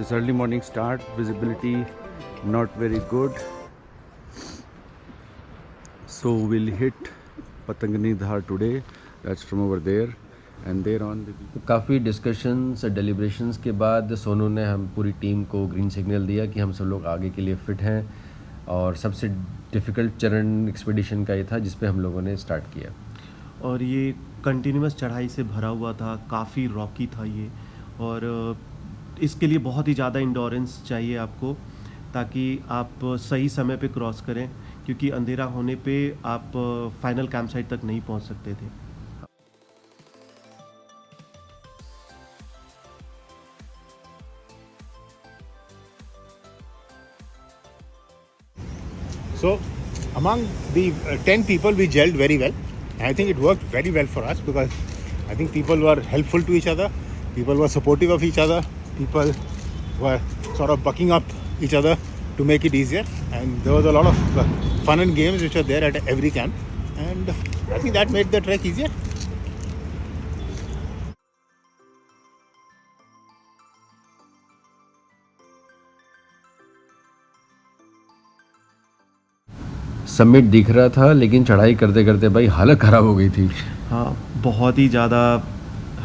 This early morning start, visibility not very good, so we'll hit Patangani Dhar today. That's from over there, and there on the काफ़ी discussions deliberations के बाद सोनू ने हम पूरी team को green signal दिया कि हम सब लोग आगे के लिए फ़िट हैं। और सबसे डिफ़िकल्ट चरण एक्सपीडिशन का ये था जिस पे हम लोगों ने स्टार्ट किया। और ये कंटिन्यूस चढ़ाई से भरा हुआ था, काफ़ी रॉकी था ये, और इसके लिए बहुत ही ज़्यादा इंडोरेंस चाहिए आपको, ताकि आप सही समय पे क्रॉस करें, क्योंकि अंधेरा होने पे आप फाइनल कैंप साइट तक नहीं पहुंच सकते थे। So among the 10 people, we gelled very well. And I think it worked very well for us because I think people were helpful to each other. People were supportive of each other. People were sort of bucking up each other to make it easier. And there was a lot of fun and games which were there at every camp. And I think that made the trek easier. Summit दिख रहा था, लेकिन चढ़ाई करते करते भाई हालत ख़राब हो गई थी। हाँ, बहुत ही ज़्यादा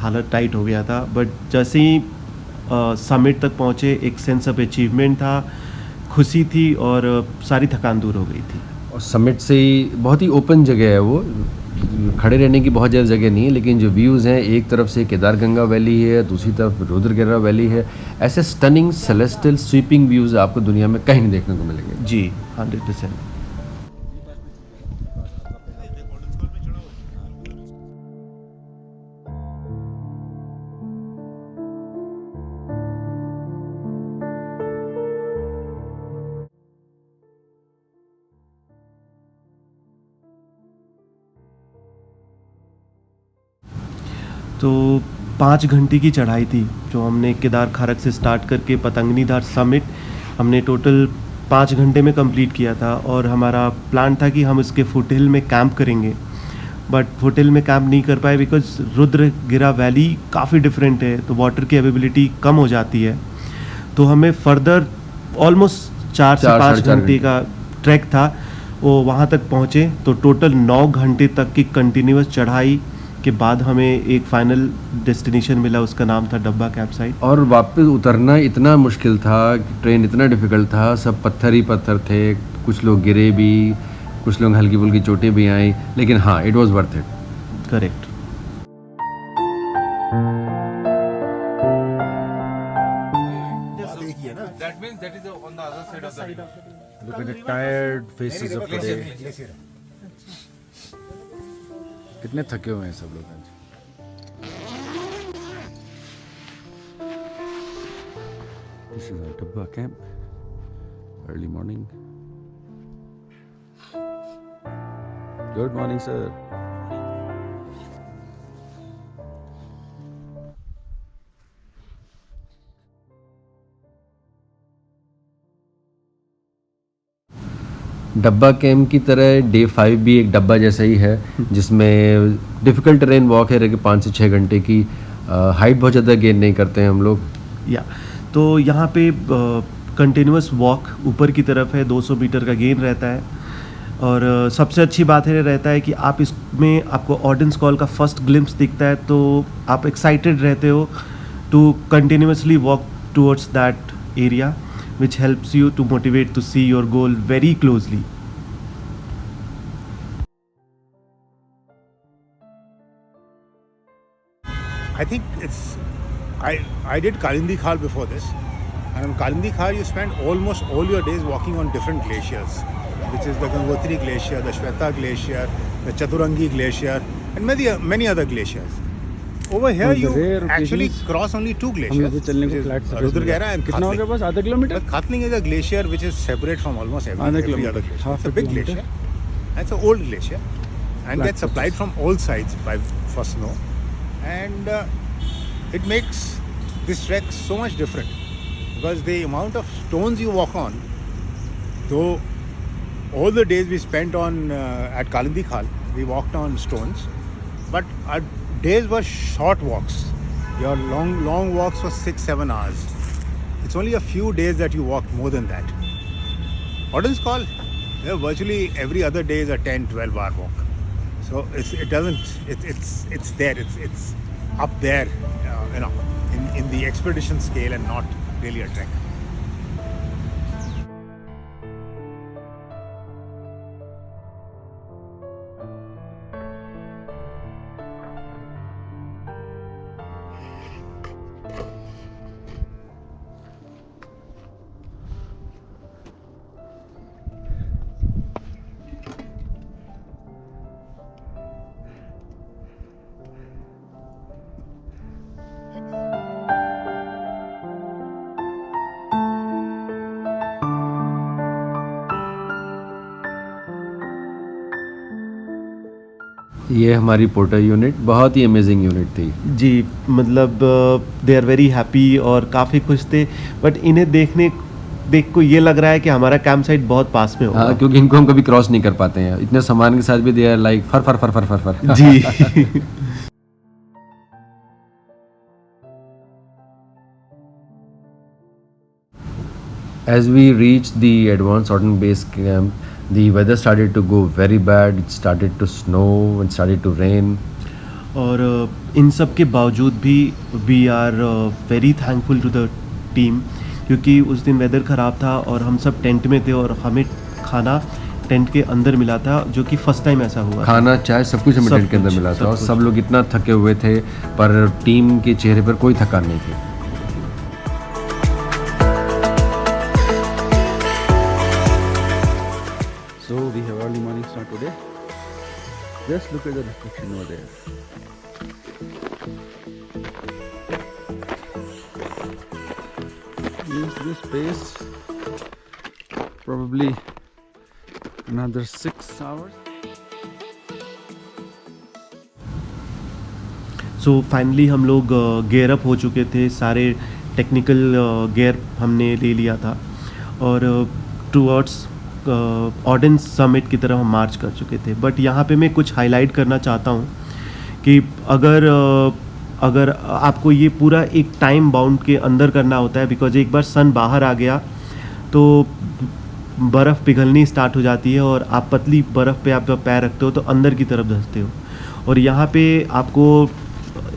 हालत टाइट हो गया था, बट जैसे ही समिट तक पहुँचे एक सेंस ऑफ अचीवमेंट था, खुशी थी और सारी थकान दूर हो गई थी। और समिट से ही बहुत ही ओपन जगह है, वो खड़े रहने की बहुत ज़्यादा जगह नहीं है, लेकिन जो व्यूज़ हैं, एक तरफ से केदारगंगा वैली है, दूसरी तरफ रुद्रगिरा वैली है। ऐसे स्टनिंग सेलेस्टियल स्वीपिंग व्यूज़ आपको दुनिया में कहीं नहीं देखने को मिलेंगे। जी 100%। तो 5 घंटे की चढ़ाई थी जो हमने केदार खारक से स्टार्ट करके पतंगनी धार समिट हमने टोटल 5 घंटे में कंप्लीट किया था। और हमारा प्लान था कि हम इसके फुटहिल में कैंप करेंगे, बट फुटहिल में कैंप नहीं कर पाए बिकॉज रुद्रगिरा वैली काफ़ी डिफरेंट है, तो वाटर की अवेलेबिलिटी कम हो जाती है। तो हमें फर्दर ऑलमोस्ट 4 से 5 घंटे का ट्रैक था, वो वहाँ तक पहुँचे। तो टोटल 9 घंटे तक की कंटिन्यूस चढ़ाई के बाद हमें एक फाइनल डेस्टिनेशन मिला, उसका नाम था डब्बा कैंप साइट। और वापस उतरना इतना मुश्किल था, ट्रेन इतना डिफ़िकल्ट था, सब पत्थर ही पत्थर थे, कुछ लोग गिरे भी, कुछ लोग हल्की फुल्की चोटें भी आई, लेकिन हाँ, it was worth it. Correct. that means that is on the other side of the river. Look at the tired faces of today. कितने थके हुए हैं सब लोग आज। This is our Dabba camp. Early morning. Good morning, sir. डब्बा camp की तरह डे 5 भी एक डब्बा जैसा ही है, जिसमें डिफ़िकल्ट टेरेन वॉक है, 5 से 6 घंटे की। हाइट बहुत ज़्यादा गेन नहीं करते हैं हम लोग। तो यहाँ पे कंटिन्यूस वॉक ऊपर की तरफ है, 200 मीटर का गेन रहता है। और सबसे अच्छी बात है रहता है कि आप इसमें आपको ऑर्डिनेंस कॉल का फर्स्ट ग्लिम्स दिखता है, तो आप एक्साइटेड रहते हो to continuously walk towards that area, which helps you to motivate to see your goal very closely. I think I did Kalindi Khar before this, and on Kalindi Khar you spend almost all your days walking on different glaciers, which is the Gangotri Glacier, the Shweta Glacier, the Chaturangi Glacier, and many other glaciers. Over here you actually cross only 2 glaciers, which is Rudragera and Khatling. बस आधा kilometre. But Khatling is a glacier which is separate from almost every other glacier. It's a big glacier. And it's an old glacier and gets supplied from all sides for snow. And it makes this trek so much different because the amount of stones you walk on, though all the days we spent on at Kalindi Khal, we walked on stones, but our days were short walks. Your long walks for 6-7 hours. It's only a few days that you walk more than that. Auden's Call, virtually every other day is a 10-12 hour walk. So it's there. It's up there, in the expedition scale and not really a trek. ये हमारी porter unit बहुत ही amazing unit थी। जी, मतलब they are very happy और काफ़ी खुश थे, but इन्हें देख को ये लग रहा है कि हमारा कैंप साइट बहुत पास में होगा। हाँ, क्योंकि इनको हम कभी क्रॉस नहीं कर पाते हैं, इतने सामान के साथ भी they are like far far far far far far. जी। As we reached the advanced Auden base camp, the weather started to go very bad. It started to snow and started to rain. और इन सब के बावजूद भी we are very thankful to the team, क्योंकि उस दिन weather ख़राब था और हम सब टेंट में थे और हमें खाना टेंट के अंदर मिला था, जो कि फर्स्ट टाइम ऐसा हुआ। खाना चाय सब कुछ हमें टेंट के अंदर मिला था और सब लोग इतना थके हुए थे, पर टीम के चेहरे पर कोई थकान नहीं थी। So we have early morning start today. Just look at the reflection over there. Use this space probably another 6 hours. So finally हम लोग गेयर अप हो चुके थे, सारे टेक्निकल गेयर हमने ले लिया था और टूवर्ड्स ऑडेन समिट की तरफ हम मार्च कर चुके थे। बट यहाँ पे मैं कुछ हाईलाइट करना चाहता हूँ कि अगर आपको ये पूरा एक टाइम बाउंड के अंदर करना होता है, बिकॉज एक बार सन बाहर आ गया तो बर्फ़ पिघलनी स्टार्ट हो जाती है और आप पतली बर्फ़ पे आप जब पैर रखते हो तो अंदर की तरफ धंसते हो। और यहाँ पे आपको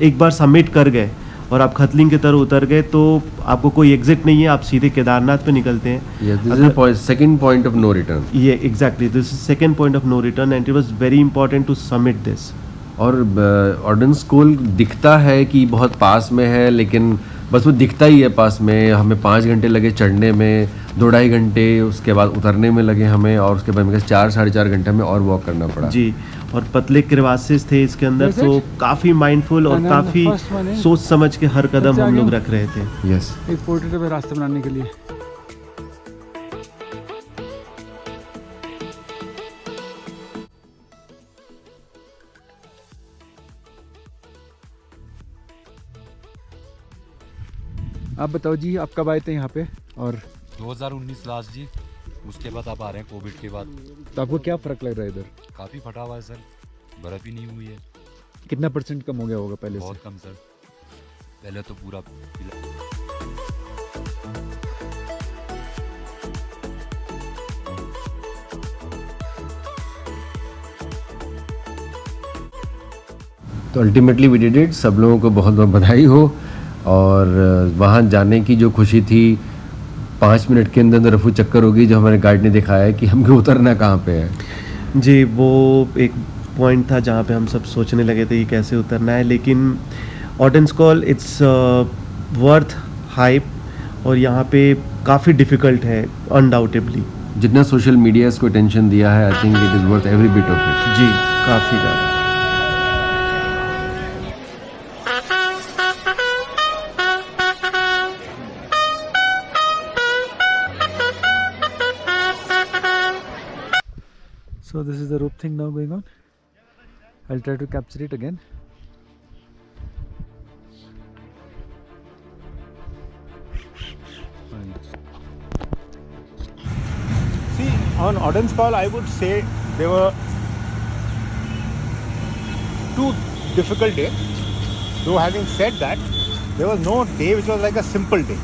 एक बार सबमिट कर गए और आप खतलिंग की तरफ उतर गए तो आपको कोई एग्जिट नहीं है, आप सीधे केदारनाथ पे निकलते हैं। Second point of no return. ये exactly this is second point of no return and it was very important to submit this. और ऑर्डन स्कूल दिखता है कि बहुत पास में है, लेकिन बस वो दिखता ही है पास में। हमें 5 घंटे लगे चढ़ने में, 2-2.5 घंटे उसके बाद उतरने में लगे हमें, और उसके बाद मेरे 4-4.5 घंटे में और वॉक करना पड़ा। जी, और पतले क्रेवासेस थे इसके अंदर, तो काफ़ी माइंडफुल और काफ़ी सोच समझ के हर कदम हम लोग रख रहे थे। यस, एक पोर्ट्रेट पे रास्ते बनाने के लिए। आप बताओ जी, आप कब आए थे यहाँ पे? और 2019 लास्ट जी, उसके बाद आप आ रहे हैं कोविड के बाद। तो आपको क्या फ़र्क लग रहा है इधर? काफ़ी फटा हुआ है सर, बर्फ़ ही नहीं हुई है। कितना % कम हो गया होगा पहले से? बहुत कम सर, पहले तो पूरा तो अल्टीमेटली वी डिड इट। सब लोगों को बहुत बहुत बधाई हो। और वहाँ जाने की जो खुशी थी, 5 मिनट के अंदर रफू चक्कर होगी, जो हमारे गाइड ने दिखाया है कि हमको उतरना कहाँ पे है। जी, वो एक पॉइंट था जहाँ पे हम सब सोचने लगे थे कि कैसे उतरना है, लेकिन ऑडेन्स कॉल इट्स वर्थ हाइप और यहाँ पे काफ़ी डिफ़िकल्ट है अनडाउटेबली। जितना सोशल मीडिया इसको अटेंशन दिया है, I think it is worth every bit of it. जी, काफ़ी ज़्यादा। So this is the rope thing now going on. I'll try to capture it again. See, on Auden's Call, I would say there were 2 difficult days. Though having said that, there was no day which was like a simple day.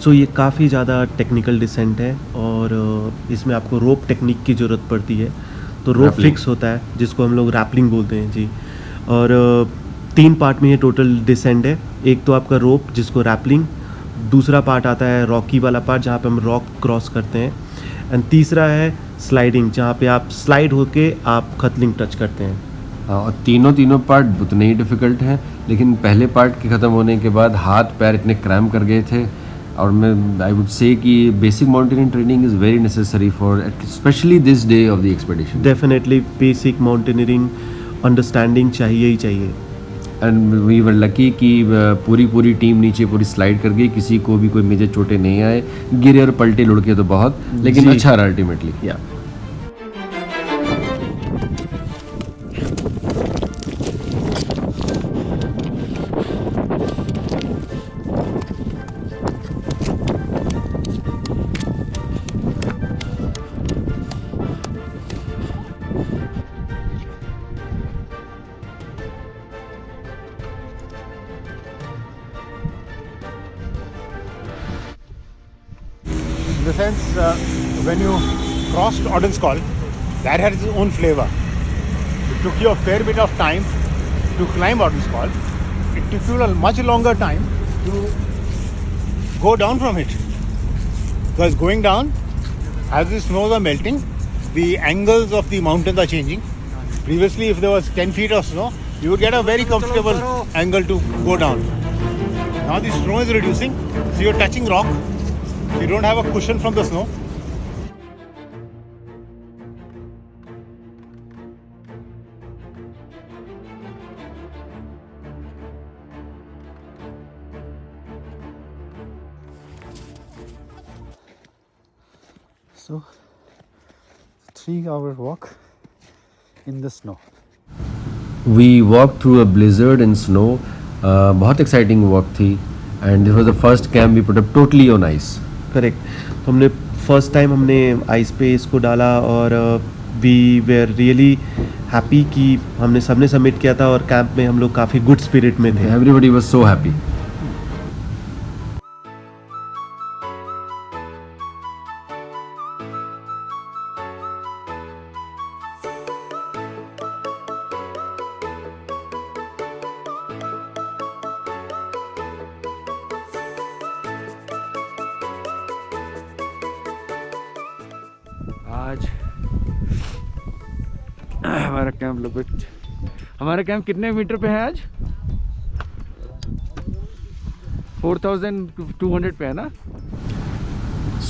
सो ये काफ़ी ज़्यादा technical decent है और इसमें आपको रोप technique की ज़रूरत पड़ती है। तो रोप Rappelling. फिक्स होता है जिसको हम लोग रैपलिंग बोलते हैं जी। और 3 पार्ट में ये टोटल डिसेंट है। एक तो आपका रोप जिसको रैपलिंग, दूसरा पार्ट आता है रॉकी वाला पार्ट जहाँ पे हम रॉक क्रॉस करते हैं, एंड तीसरा है स्लाइडिंग जहाँ पे आप स्लाइड होके आप खतलिंग टच करते हैं। हाँ, और तीनों पार्ट उतने ही डिफ़िकल्ट हैं, लेकिन पहले पार्ट के ख़त्म होने के बाद हाथ पैर इतने क्रैम्प कर गए थे। और मैं आई वुड से कि basic mountaineering training is very necessary for specially this day of the expedition. Definitely basic mountaineering understanding चाहिए ही चाहिए। एंड वी वर लकी कि पूरी टीम नीचे पूरी स्लाइड कर गई, किसी को भी कोई मेजर चोटें नहीं आए, गिरे और पलटे लुढ़के तो बहुत, लेकिन जी। अच्छा रहा अल्टीमेटली। या In the sense, when you crossed Oddenskol, that had its own flavor. It took you a fair bit of time to climb Oddenskol. It took you a much longer time to go down from it. Because going down, as the snows are melting, the angles of the mountains are changing. Previously, if there was 10 feet of snow, you would get a very comfortable angle to go down. Now the snow is reducing, so you're touching rock. You don't have a cushion from the snow. So, 3-hour walk in the snow. We walk through a blizzard in snow. बहुत exciting walk थी and this was the first camp we put up totally on ice. Correct. तो हमने first time हमने ice पे इसको डाला और we where really happy कि हमने सबने सबमिट किया था और कैंप में हम लोग काफ़ी गुड स्पिरिट में थे। Everybody was so happy. आज हमारा कैंप लगभग, हमारा कैंप कितने मीटर पे है आज? 4200 पे है ना?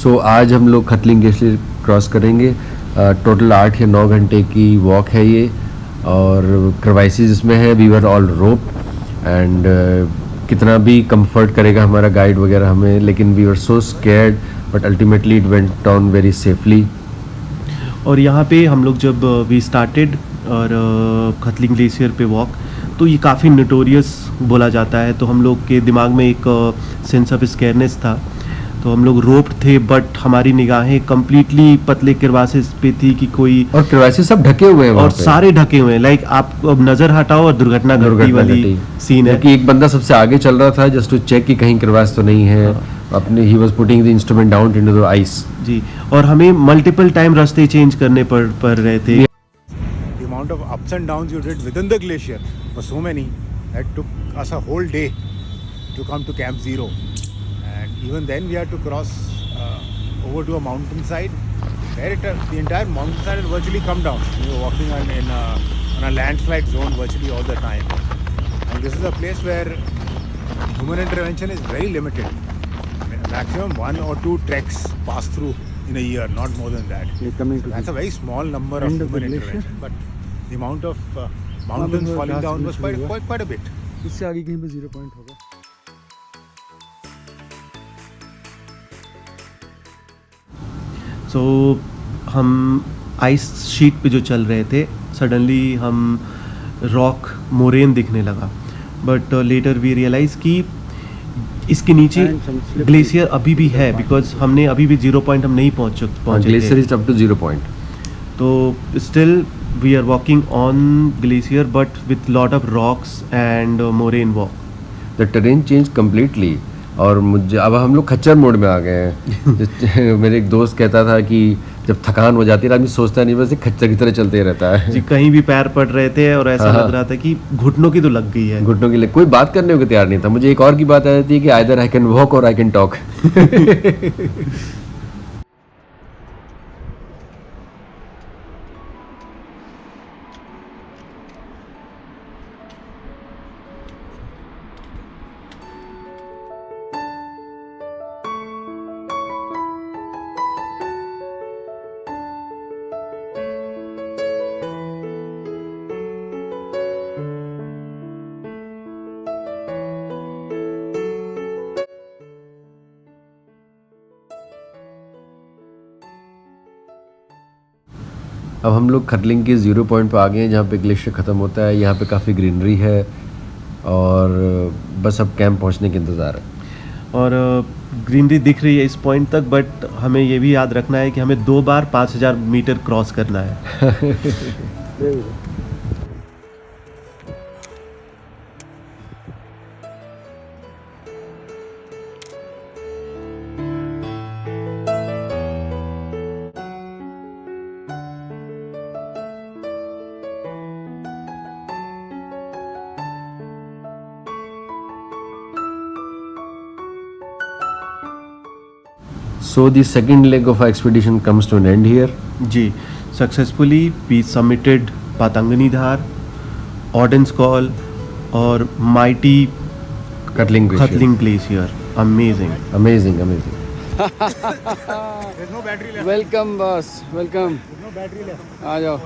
सो आज हम लोग खतलिंग ग्लेशियर क्रॉस करेंगे। टोटल 8 या 9 घंटे की वॉक है ये, और क्रवाइसिस इसमें है। We were all rope and कितना भी कंफर्ट करेगा हमारा गाइड वगैरह हमें, लेकिन we were so scared but ultimately it went on very safely. और यहाँ पे हम लोग जब वी स्टार्टेड और खतलिंग ग्लेशियर पे वॉक, तो ये काफ़ी नोटोरियस बोला जाता है, तो हम लोग के दिमाग में एक सेंस ऑफ स्कैरनेस था। तो हम लोग रोप्ड थे बट हमारी निगाहें कम्प्लीटली पतले क्रवासिस पे थी कि कोई, और क्रवाइसिस सब ढके हुए हैं वहाँ और पे। सारे ढके हुए हैं। लाइक आप अब नज़र हटाओ और दुर्घटना घटी वाली सीन है। कि एक बंदा सबसे आगे चल रहा था जस्ट टू चेक कि कहीं क्रवाइस तो नहीं है। अपने ही was putting the instrument down into the ice जी। और हमें मल्टीपल टाइम रास्ते चेंज करने पड़ रहे थे। The amount of ups and downs you did within the glacier were so many that took us a whole day to come to Camp Zero. And even then we had to cross over to a mountainside where the entire mountainside had virtually come down. We were walking on a landslide zone virtually all the time. And this is a place where human intervention is very limited. Maximum 1 or 2 treks pass through in a year, not more than that. That's a very small number of human intervention, but the amount of mountains falling down was quite a bit. इससे आगे कहीं पे 0 point होगा। सो हम ice sheet पे जो चल रहे थे, सडनली हम रॉक मोरेन दिखने लगा, बट लेटर वी रियलाइज कि इसके नीचे ग्लेशियर अभी भी है, बिकॉज हमने अभी भी 0 पॉइंट हम नहीं पहुंचे glacier is up to 0 point. तो still we are walking on glacier but with lot of rocks and moraine walk. The terrain change completely और मुझे अब हम लोग खच्चर मोड में आ गए हैं। मेरे एक दोस्त कहता था कि जब थकान हो जाती है आदमी सोचता नहीं, बस एक खच्चर की तरह चलते रहता है। जी, कहीं भी पैर पड़ रहे थे और ऐसा हाँ। लग रहा था कि घुटनों की तो लग गई है। घुटनों के लिए कोई बात करने को तैयार नहीं था। मुझे एक और की बात आ जाती है कि आइदर आई कैन वॉक और आई कैन टॉक। अब हम लोग खरलिंग के 0 पॉइंट पे आ गए हैं जहाँ पे ग्लेशियर ख़त्म होता है। यहाँ पे काफ़ी ग्रीनरी है और बस अब कैंप पहुँचने के इंतज़ार है। और ग्रीनरी दिख रही है इस पॉइंट तक, बट हमें ये भी याद रखना है कि हमें 2 बार 5000 मीटर क्रॉस करना है। So the second leg of our expedition comes to an end here. जी, successfully we submitted Patangni Dhar, Auden's col और mighty Katling Glacier. Khatling glacier. Amazing. Amazing, amazing. There's no battery left. Welcome boss, welcome. There's no battery left. आ जाओ।